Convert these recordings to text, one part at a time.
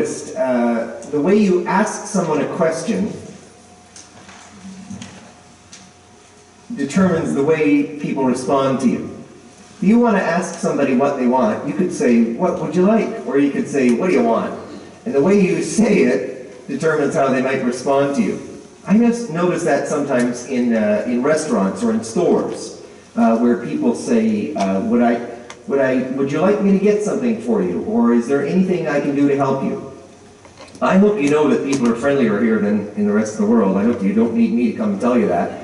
noticed the way you ask someone a question determines the way people respond to you. If you want to ask somebody what they want, you could say, "What would you like?" Or you could say, "What do you want?" And the way you say it determines how they might respond to you. I just notice that sometimes in restaurants or in stores, where people say, "Would you like me to get something for you?" Or "Is there anything I can do to help you?" I hope you know that people are friendlier here than in the rest of the world. I hope you don't need me to come tell you that.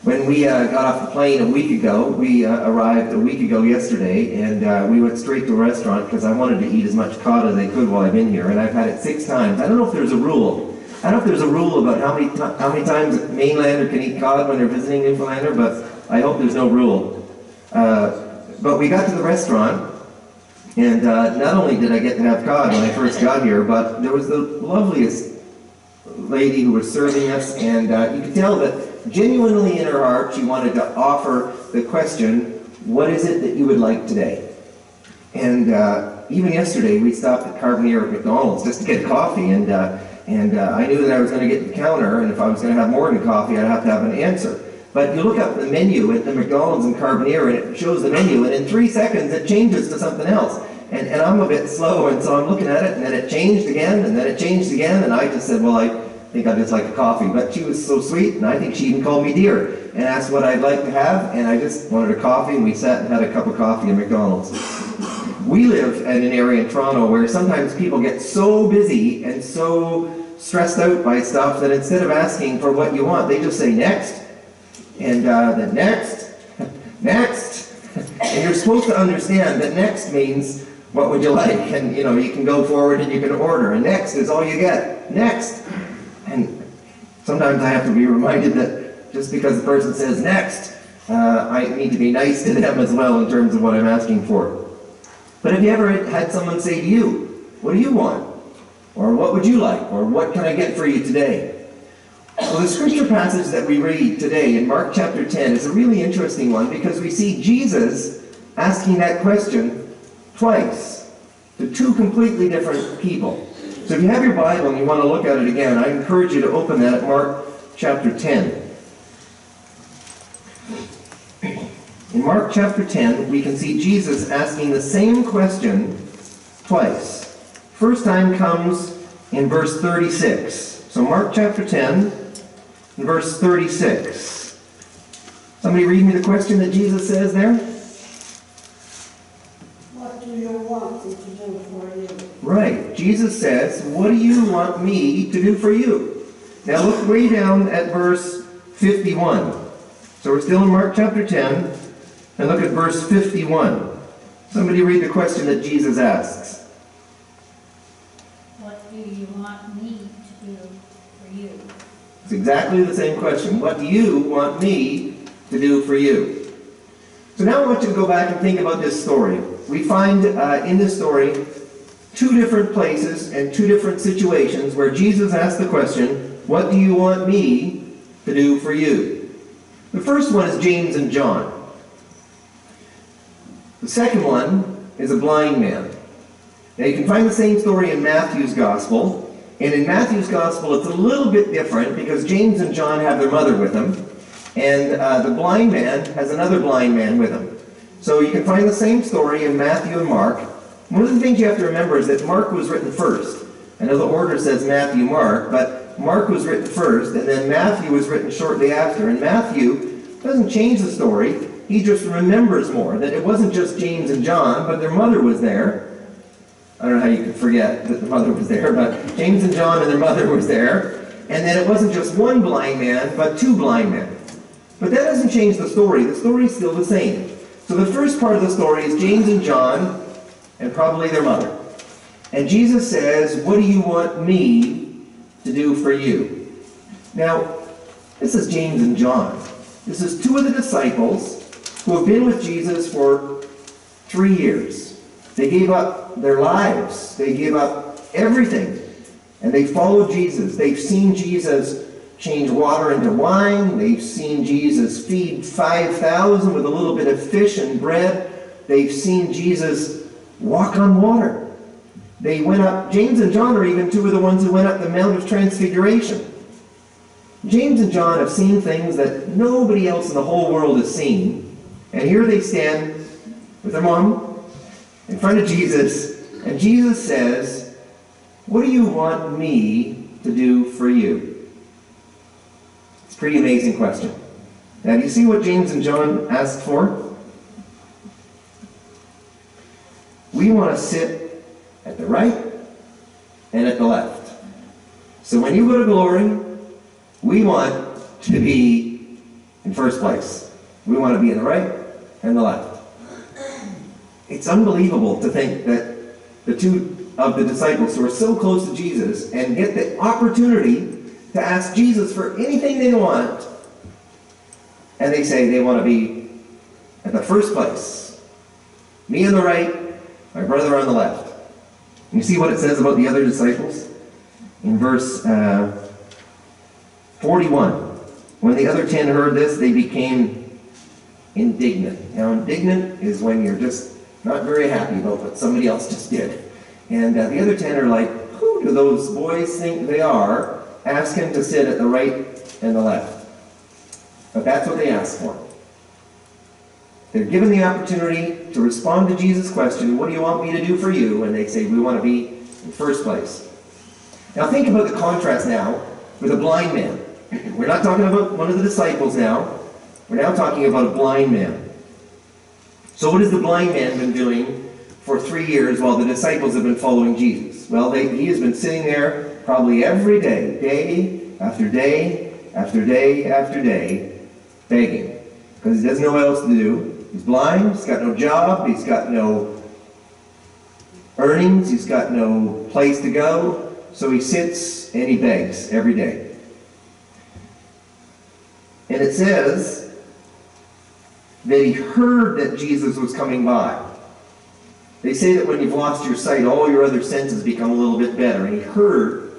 When we got off the plane a week ago, we arrived a week ago yesterday, and we went straight to a restaurant because I wanted to eat as much cod as I could while I've been here, and I've had it 6 times. I don't know if there's a rule. I don't know if there's a rule about how many times a mainlander can eat cod when they're visiting Newfoundlander, but I hope there's no rule. But we got to the restaurant, and not only did I get to have cod when I first got here, but there was the loveliest lady who was serving us, and you could tell that genuinely in her heart she wanted to offer the question, "What is it that you would like today?" And even yesterday we stopped at Carboneer at McDonald's just to get coffee, and I knew that I was going to get to the counter, and if I was going to have more than coffee I'd have to have an answer. But you look up the menu at the McDonald's and Carboneer, and it shows the menu, and in 3 seconds it changes to something else. And I'm a bit slow, and so I'm looking at it, and then it changed again, and then it changed again, and I just said, "Well, I think I'd just like a coffee." But she was so sweet, and I think she even called me dear, and asked what I'd like to have, and I just wanted a coffee, and we sat and had a cup of coffee at McDonald's. We live in an area in Toronto where sometimes people get so busy and so stressed out by stuff that instead of asking for what you want, they just say next, and then next, next. And you're supposed to understand that next means, "What would you like?" And you can go forward and you can order, and next is all you get. Next. And sometimes I have to be reminded that just because the person says next, I need to be nice to them as well in terms of what I'm asking for. But have you ever had someone say to you, "What do you want?" Or "What would you like?" Or "What can I get for you today?" Well, the scripture passage that we read today in Mark chapter 10 is a really interesting one because we see Jesus asking that question twice to 2 completely different people. So if you have your Bible and you want to look at it again, I encourage you to open that at Mark chapter 10. In Mark chapter 10, we can see Jesus asking the same question twice. First time comes in verse 36. So Mark chapter 10, and verse 36. Somebody read me the question that Jesus says there? "What do you want me to do for you?" Right. Jesus says, "What do you want me to do for you?" Now look way down at verse 51. So we're still in Mark chapter 10, and look at verse 51. Somebody read the question that Jesus asks. "What do you want me to do for you?" It's exactly the same question. What do you want me to do for you? So now I want you to go back and think about this story. We find in this story 2 different places and 2 different situations where Jesus asked the question, "What do you want me to do for you?" The first one is James and John. The second one is a blind man. Now you can find the same story in Matthew's Gospel. And in Matthew's Gospel it's a little bit different because James and John have their mother with them. And the blind man has another blind man with him. So you can find the same story in Matthew and Mark. One of the things you have to remember is that Mark was written first. I know the order says Matthew, Mark, but Mark was written first, and then Matthew was written shortly after. And Matthew doesn't change the story. He just remembers more, that it wasn't just James and John, but their mother was there. I don't know how you could forget that the mother was there, but James and John and their mother was there. And then it wasn't just one blind man, but 2 blind men. But that doesn't change the story. The story is still the same. So the first part of the story is James and John, and probably their mother. And Jesus says, "What do you want me to do for you?" Now, this is James and John. This is 2 of the disciples who have been with Jesus for 3 years. They gave up their lives. They gave up everything. And they followed Jesus. They've seen Jesus change water into wine. They've seen Jesus feed 5,000 with a little bit of fish and bread. They've seen Jesus walk on water. They went up, James and John are even two of the ones who went up the Mount of Transfiguration. James and John have seen things that nobody else in the whole world has seen. And here they stand with their mom in front of Jesus, and Jesus says, "What do you want me to do for you?" It's a pretty amazing question. Now, do you see what James and John asked for? We want to sit at the right and at the left. So when you go to glory, we want to be in first place. We want to be in the right and the left. It's unbelievable to think that the two of the disciples who are so close to Jesus and get the opportunity to ask Jesus for anything they want, and they say they want to be at the first place. Me on the right, my brother on the left. And you see what it says about the other disciples? In verse 41. When the other 10 heard this, they became indignant. Now, indignant is when you're just not very happy about what somebody else just did. And the other 10 are like, who do those boys think they are, asking to sit at the right and the left? But that's what they asked for. They're given the opportunity to respond to Jesus' question, what do you want me to do for you? And they say, we want to be in first place. Now think about the contrast now with a blind man. We're not talking about one of the disciples now. We're now talking about a blind man. So what has the blind man been doing for 3 years while the disciples have been following Jesus? Well, he has been sitting there probably every day, day after day after day after day, begging. Because he doesn't know what else to do. He's blind, he's got no job, he's got no earnings, he's got no place to go. So he sits and he begs every day. And it says that he heard that Jesus was coming by. They say that when you've lost your sight, all your other senses become a little bit better. And he heard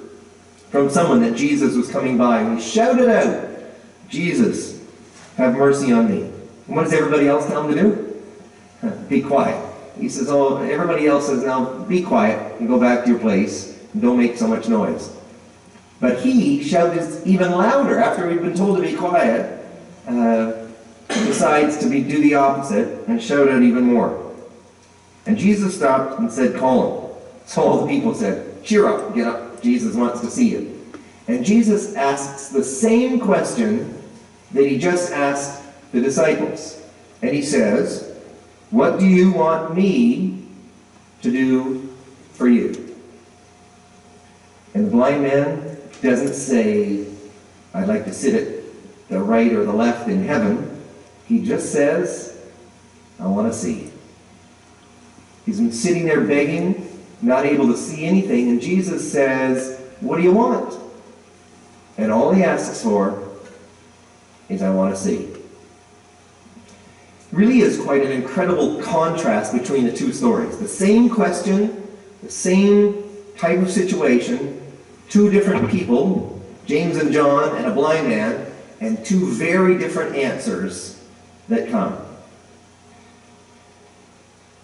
from someone that Jesus was coming by. And he shouted out, Jesus, have mercy on me. And what does everybody else tell him to do? Be quiet. He says, oh, everybody else says, now be quiet and go back to your place and don't make so much noise. But he shouted even louder after he'd been told to be quiet, decides to do the opposite and shout out even more. And Jesus stopped and said, call him. So all the people said, cheer up, get up, Jesus wants to see you. And Jesus asks the same question that he just asked the disciples. And he says, what do you want me to do for you? And the blind man doesn't say, I'd like to sit at the right or the left in heaven. He just says, I want to see. He's been sitting there begging, not able to see anything, and Jesus says, what do you want? And all he asks for is, I want to see. Really is quite an incredible contrast between the two stories. The same question, the same type of situation, two different people, James and John and a blind man, and two very different answers that come.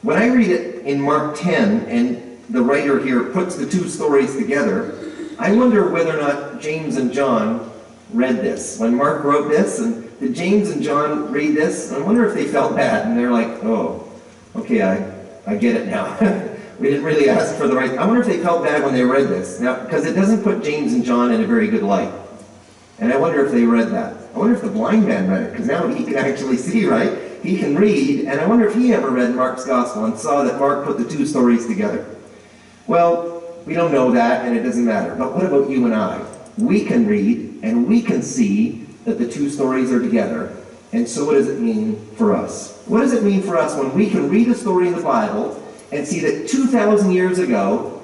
When I read it in Mark 10, and the writer here puts the two stories together, I wonder whether or not James and John read this. When Mark wrote this, and did James and John read this? I wonder if they felt bad, and they're like, oh, okay, I get it now. We didn't really ask for the right. I wonder if they felt bad when they read this. Now, because it doesn't put James and John in a very good light. And I wonder if they read that. I wonder if the blind man read it, because now he can actually see, right? He can read, and I wonder if he ever read Mark's gospel and saw that Mark put the two stories together. Well, we don't know that, and it doesn't matter. But what about you and I? We can read, and we can see that the two stories are together. And so what does it mean for us? What does it mean for us when we can read a story in the Bible and see that 2,000 years ago,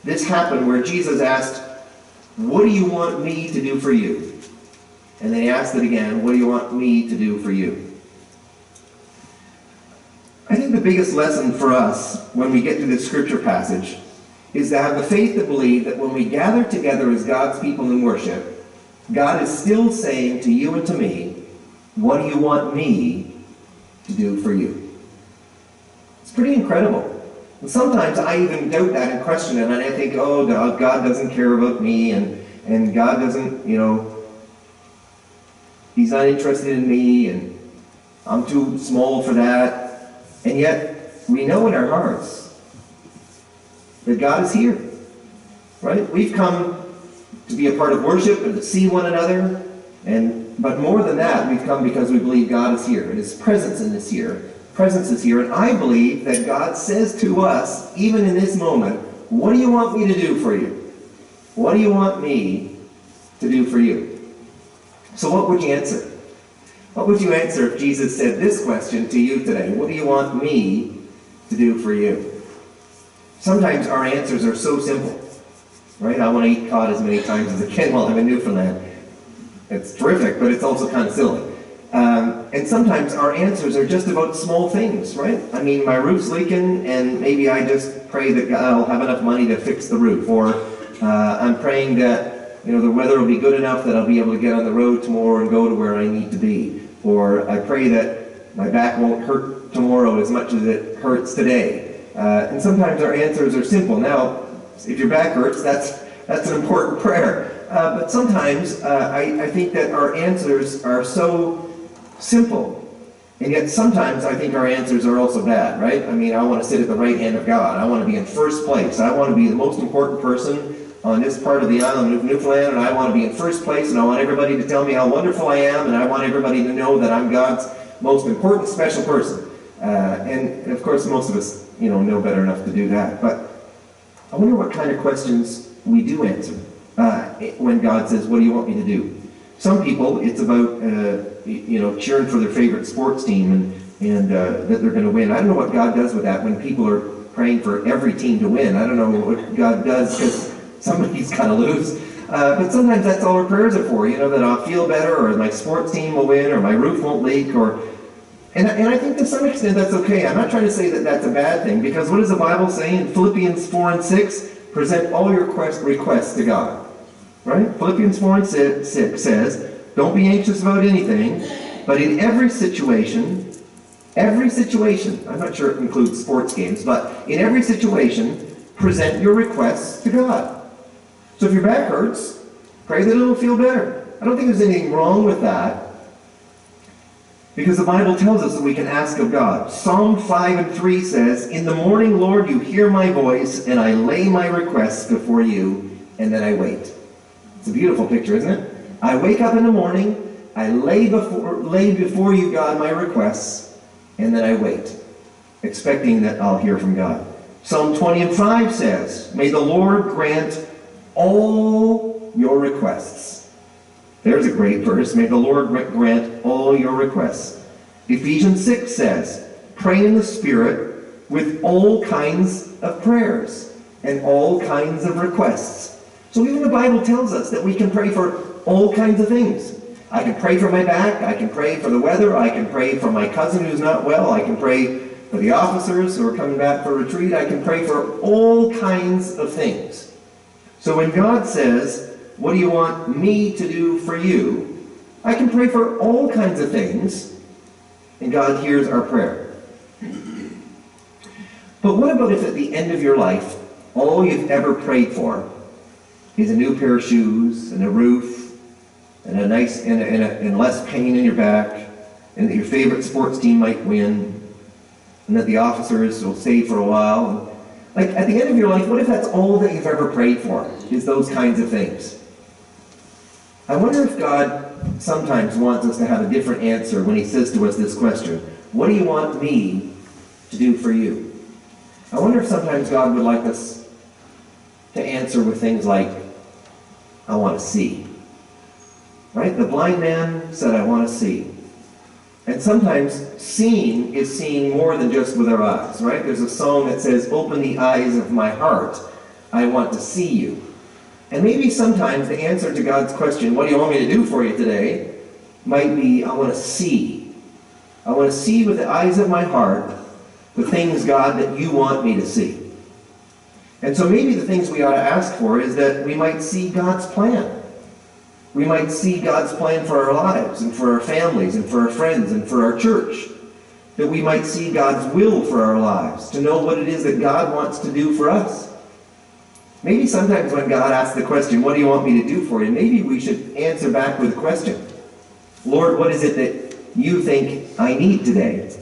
this happened where Jesus asked, what do you want me to do for you? And then he asked it again, what do you want me to do for you? I think the biggest lesson for us when we get to this scripture passage is to have the faith to believe that when we gather together as God's people in worship, God is still saying to you and to me, what do you want me to do for you? It's pretty incredible. And sometimes I even doubt that and question it, and I think, oh, God doesn't care about me, and God doesn't, He's not interested in me, and I'm too small for that. And yet, we know in our hearts that God is here, right? We've come to be a part of worship and to see one another, but more than that, we've come because we believe God is here, and His presence is here. And I believe that God says to us, even in this moment, what do you want me to do for you? What do you want me to do for you? So what would you answer? What would you answer if Jesus said this question to you today? What do you want me to do for you? Sometimes our answers are so simple, right? I want to eat cod as many times as I can while I'm in Newfoundland. It's terrific, but it's also kind of silly. And sometimes our answers are just about small things, right? I mean, my roof's leaking, and maybe I just pray that I'll have enough money to fix the roof. Or I'm praying that the weather will be good enough that I'll be able to get on the road tomorrow and go to where I need to be. Or I pray that my back won't hurt tomorrow as much as it hurts today. And sometimes our answers are simple. Now, if your back hurts, that's an important prayer. But sometimes I think that our answers are so simple. And yet sometimes I think our answers are also bad, right? I mean, I want to sit at the right hand of God. I want to be in first place. I want to be the most important person on this part of the island of Newfoundland, and I want to be in first place, and I want everybody to tell me how wonderful I am, and I want everybody to know that I'm God's most important, special person. And of course, most of us, know better enough to do that. But I wonder what kind of questions we do answer when God says, what do you want me to do? Some people, it's about, cheering for their favorite sports team and that they're going to win. I don't know what God does with that when people are praying for every team to win. I don't know what God does because somebody's got to lose. But sometimes that's all our prayers are for, that I'll feel better, or my sports team will win, or my roof won't leak, and I think to some extent that's okay. I'm not trying to say that that's a bad thing, because what does the Bible say in Philippians 4:6? Present all your requests to God. Right? Philippians 4:6 says, don't be anxious about anything, but in every situation, I'm not sure it includes sports games, but in every situation, present your requests to God. So if your back hurts, pray that it'll feel better. I don't think there's anything wrong with that, because the Bible tells us that we can ask of God. Psalm 5:3 says, in the morning, Lord, you hear my voice, and I lay my requests before you, and then I wait. It's a beautiful picture, isn't it? I wake up in the morning, I lay before you, God, my requests, and then I wait, expecting that I'll hear from God. Psalm 20:5 says, may the Lord grant all your requests. There's a great verse. May the Lord grant all your requests. Ephesians 6 says, pray in the Spirit with all kinds of prayers and all kinds of requests. So even the Bible tells us that we can pray for all kinds of things. I can pray for my back. I can pray for the weather. I can pray for my cousin who's not well. I can pray for the officers who are coming back for retreat. I can pray for all kinds of things. So when God says, what do you want me to do for you? I can pray for all kinds of things, and God hears our prayer. But what about if at the end of your life, all you've ever prayed for is a new pair of shoes, and a roof, and a nice, and less pain in your back, and that your favorite sports team might win, and that the officers will stay for a while? Like, at the end of your life, what if that's all that you've ever prayed for, is those kinds of things? I wonder if God sometimes wants us to have a different answer when He says to us this question, what do you want me to do for you? I wonder if sometimes God would like us to answer with things like, I want to see. Right? The blind man said, I want to see. And sometimes seeing is seeing more than just with our eyes, right? There's a song that says, open the eyes of my heart, I want to see you. And maybe sometimes the answer to God's question, what do you want me to do for you today, might be, I want to see. I want to see with the eyes of my heart the things, God, that you want me to see. And so maybe the things we ought to ask for is that we might see God's plan. We might see God's plan for our lives and for our families and for our friends and for our church. that we might see God's will for our lives, to know what it is that God wants to do for us. Maybe sometimes when God asks the question, what do you want me to do for you? Maybe we should answer back with a question. Lord, what is it that you think I need today?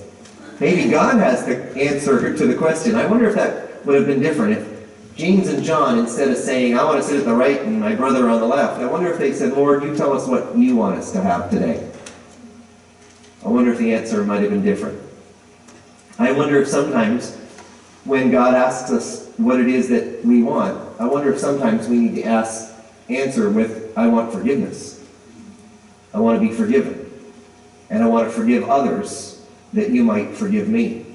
Maybe God has the answer to the question. I wonder if that would have been different if James and John, instead of saying, I want to sit at the right and my brother on the left, I wonder if they said, Lord, you tell us what you want us to have today. I wonder if the answer might have been different. I wonder if sometimes when God asks us what it is that we want, I wonder if sometimes we need to answer with, I want forgiveness. I want to be forgiven. And I want to forgive others that you might forgive me.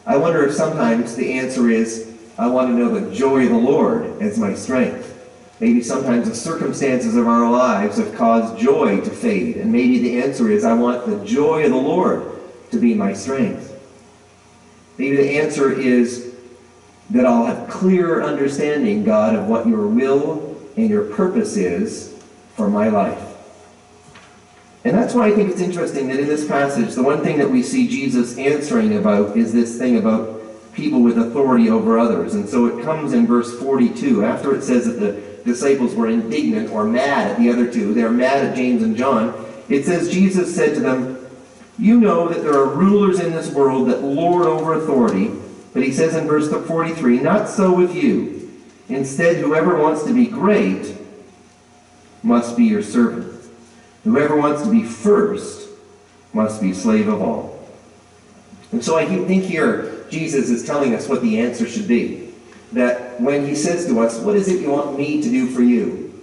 I wonder if sometimes the answer is, I want to know the joy of the Lord as my strength. Maybe sometimes the circumstances of our lives have caused joy to fade. And maybe the answer is, I want the joy of the Lord to be my strength. Maybe the answer is that I'll have clear understanding, God, of what your will and your purpose is for my life. And that's why I think it's interesting that in this passage, the one thing that we see Jesus answering about is this thing about people with authority over others. And so it comes in verse 42, after it says that the disciples were indignant or mad at the other two. They're mad at James and John. It says, Jesus said to them, you know that there are rulers in this world that lord over authority. But he says in verse 43, not so with you. Instead, whoever wants to be great must be your servant. Whoever wants to be first must be slave of all. And so I think here Jesus is telling us what the answer should be. That when he says to us, what is it you want me to do for you?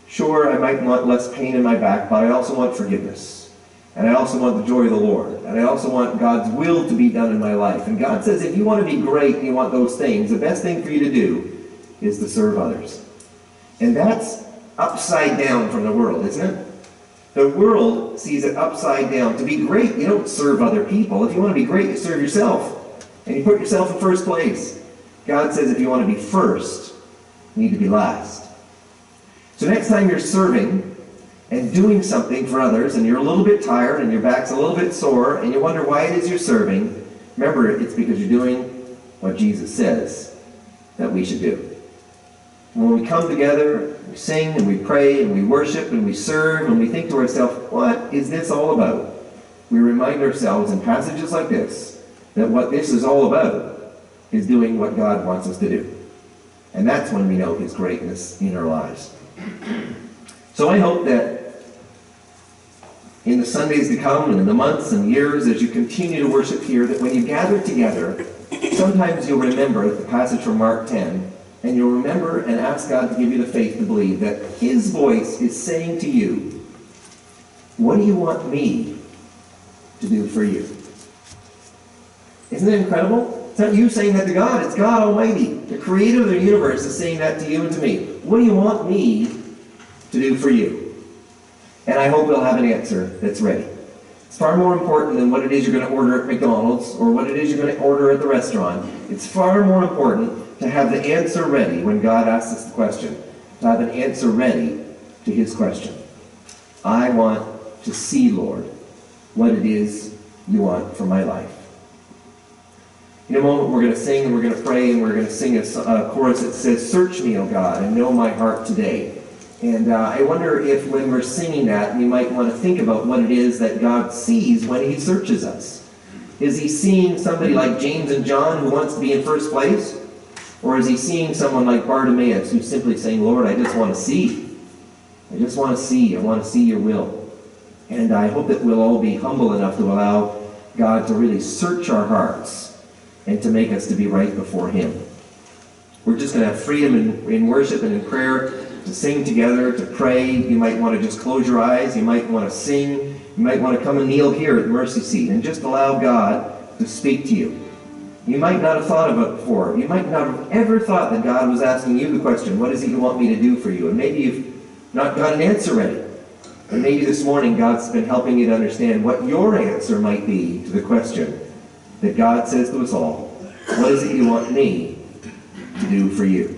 Sure, I might want less pain in my back, but I also want forgiveness. And I also want the joy of the Lord. And I also want God's will to be done in my life. And God says if you want to be great and you want those things, the best thing for you to do is to serve others. And that's upside down from the world, isn't it? The world sees it upside down. To be great, you don't serve other people. If you want to be great, you serve yourself. And you put yourself in first place. God says if you want to be first, you need to be last. So next time you're serving and doing something for others, and you're a little bit tired, and your back's a little bit sore, and you wonder why it is you're serving, remember, it's because you're doing what Jesus says that we should do. When we come together, we sing, and we pray, and we worship, and we serve, and we think to ourselves, what is this all about? We remind ourselves in passages like this, that what this is all about is doing what God wants us to do. And that's when we know his greatness in our lives. So I hope that in the Sundays to come and in the months and years as you continue to worship here, that when you gather together, sometimes you'll remember the passage from Mark 10, and you'll remember and ask God to give you the faith to believe that his voice is saying to you, what do you want me to do for you? Isn't it incredible? It's not you saying that to God, it's God Almighty, the creator of the universe, is saying that to you and to me. What do you want me to do for you? And I hope you'll have an answer that's ready. It's far more important than what it is you're going to order at McDonald's or what it is you're going to order at the restaurant. It's far more important to have the answer ready when God asks us the question, to have an answer ready to his question. I want to see, Lord, what it is you want for my life. In a moment, we're going to sing and we're going to pray and we're going to sing a chorus that says, search me, O God, and know my heart today. And I wonder if when we're singing that, we might want to think about what it is that God sees when he searches us. Is he seeing somebody like James and John who wants to be in first place? Or is he seeing someone like Bartimaeus who's simply saying, Lord, I just want to see. I just want to see. I want to see your will. And I hope that we'll all be humble enough to allow God to really search our hearts and to make us to be right before him. We're just going to have freedom in worship and in prayer to sing together, to pray. You might want to just close your eyes. You might want to sing. You might want to come and kneel here at the mercy seat and just allow God to speak to you. You might not have thought of it before. You might not have ever thought that God was asking you the question, what is it you want me to do for you? And maybe you've not got an answer ready. And maybe this morning God's been helping you to understand what your answer might be to the question that God says to us all, what is it you want me to do for you?